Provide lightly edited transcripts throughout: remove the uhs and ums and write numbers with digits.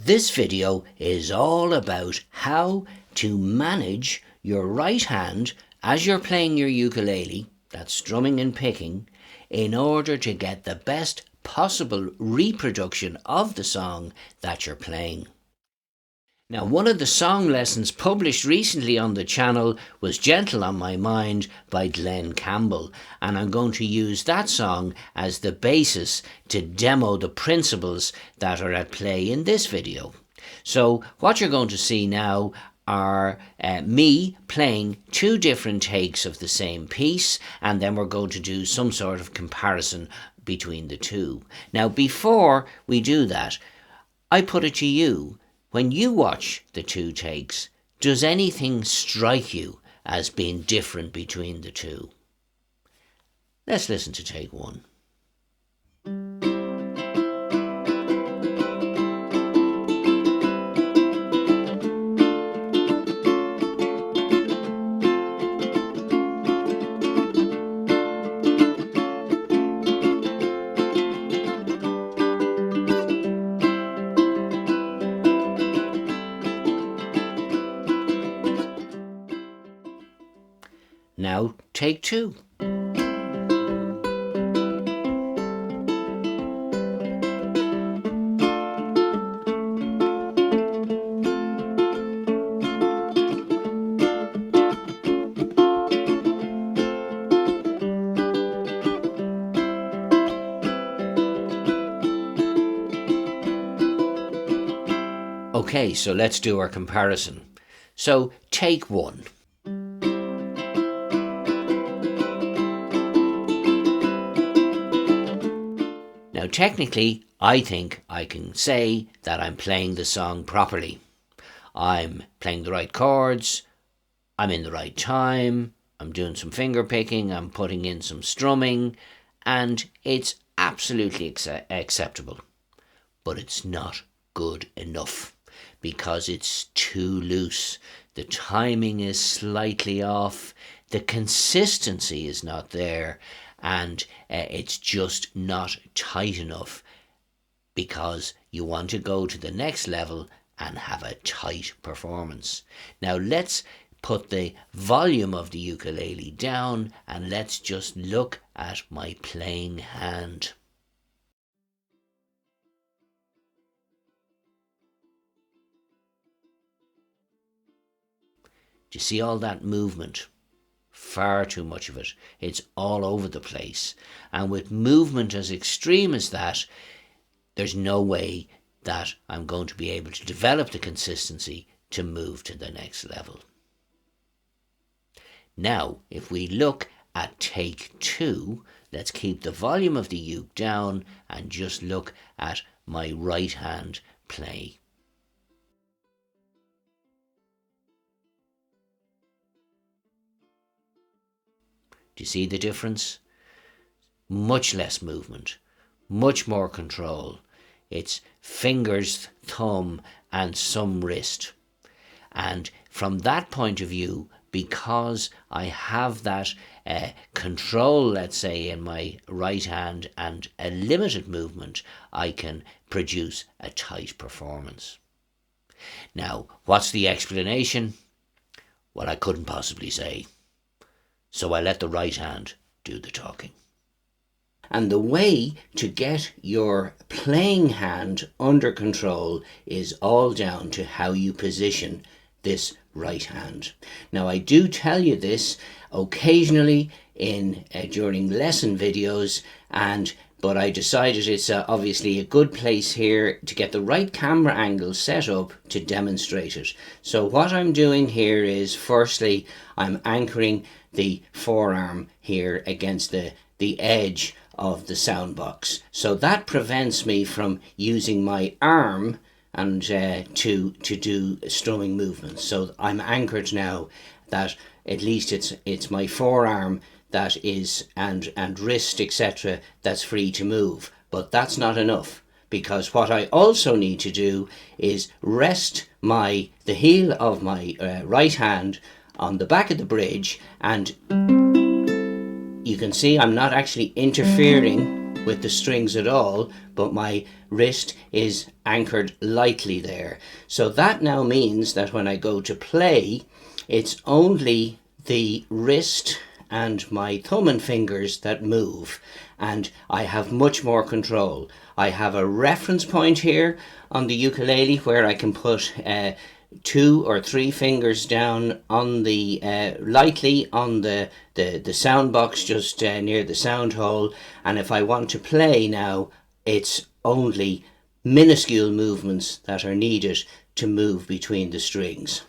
This video is all about how to manage your right hand as you're playing your ukulele, that's strumming and picking, in order to get the best possible reproduction of the song that you're playing. Now, one of the song lessons published recently on the channel was Gentle on My Mind by Glenn Campbell, and I'm going to use that song as the basis to demo the principles that are at play in this video. So what you're going to see now are me playing two different takes of the same piece, and then we're going to do some sort of comparison between the two. Now, before we do that, I put it to you. When you watch the two takes, does anything strike you as being different between the two? Let's listen to take one. Now, take two. Okay, so let's do our comparison. So, take one. Now, technically, I think I can say that I'm playing the song properly. I'm playing the right chords, I'm in the right time, I'm doing some finger picking, I'm putting in some strumming, and it's absolutely acceptable. But it's not good enough because it's too loose. The timing is slightly off, the consistency is not there, and it's just not tight enough because you want to go to the next level and have a tight performance. Now let's put the volume of the ukulele down and let's just look at my playing hand. Do you see all that movement? Far too much of it. It's all over the place. And with movement as extreme as that, there's no way that I'm going to be able to develop the consistency to move to the next level. Now, if we look at take two, let's keep the volume of the uke down and just look at my right hand play. Do you see the difference? Much less movement, much more control. It's fingers, thumb, and some wrist. And from that point of view, because I have that control, let's say, in my right hand and a limited movement, I can produce a tight performance. Now, what's the explanation? Well, I couldn't possibly say. So I let the right hand do the talking. And the way to get your playing hand under control is all down to how you position this right hand. Now, I do tell you this occasionally in during lesson videos, but I decided it's obviously a good place here to get the right camera angle set up to demonstrate it. So what I'm doing here is, firstly, I'm anchoring the forearm here against the edge of the sound box. So that prevents me from using my arm and to do strumming movements. So I'm anchored now that at least it's my forearm that is and wrist, etc., that's free to move. But that's not enough, because what I also need to do is rest the heel of my right hand on the back of the bridge, and you can see I'm not actually interfering with the strings at all, but my wrist is anchored lightly there. So that now means that when I go to play, it's only the wrist and my thumb and fingers that move, and I have much more control. I have a reference point here on the ukulele where I can put 2 or 3 fingers down on the lightly on the sound box just near the sound hole, and if I want to play now, it's only minuscule movements that are needed to move between the strings.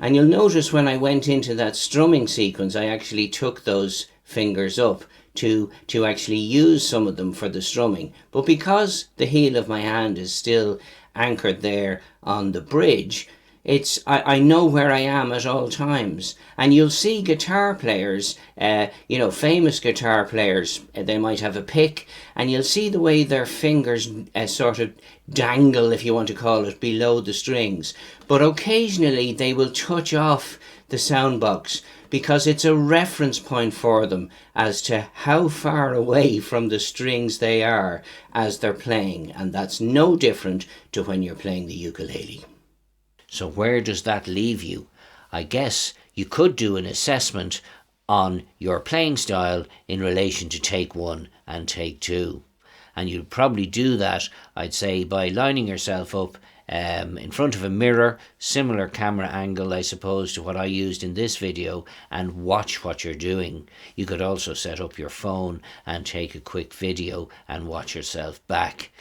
And you'll notice when I went into that strumming sequence, I actually took those fingers up to actually use some of them for the strumming. But because the heel of my hand is still anchored there on the bridge, I know where I am at all times. And you'll see guitar players, famous guitar players, they might have a pick, and you'll see the way their fingers sort of dangle, if you want to call it, below the strings. But occasionally they will touch off the sound box because it's a reference point for them as to how far away from the strings they are as they're playing. And that's no different to when you're playing the ukulele. So where does that leave you? I guess you could do an assessment on your playing style in relation to take 1 and take 2. And you'd probably do that, I'd say, by lining yourself up in front of a mirror, similar camera angle, I suppose, to what I used in this video, and watch what you're doing. You could also set up your phone and take a quick video and watch yourself back.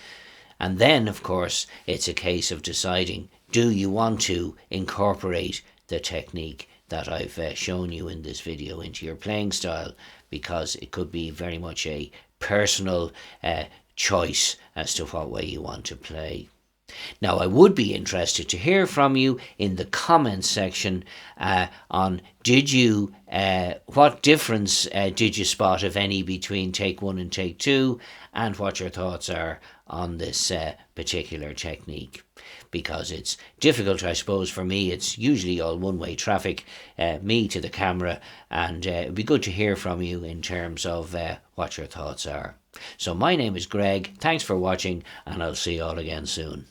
And then, of course, it's a case of deciding, do you want to incorporate the technique that I've shown you in this video into your playing style? Because it could be very much a personal choice as to what way you want to play. Now, I would be interested to hear from you in the comments section on what difference did you spot, if any, between take 1 and take 2, and what your thoughts are on this particular technique. Because it's difficult, I suppose, for me. It's usually all one-way traffic, me to the camera, and it'd be good to hear from you in terms of what your thoughts are. So my name is Greg, thanks for watching, and I'll see you all again soon.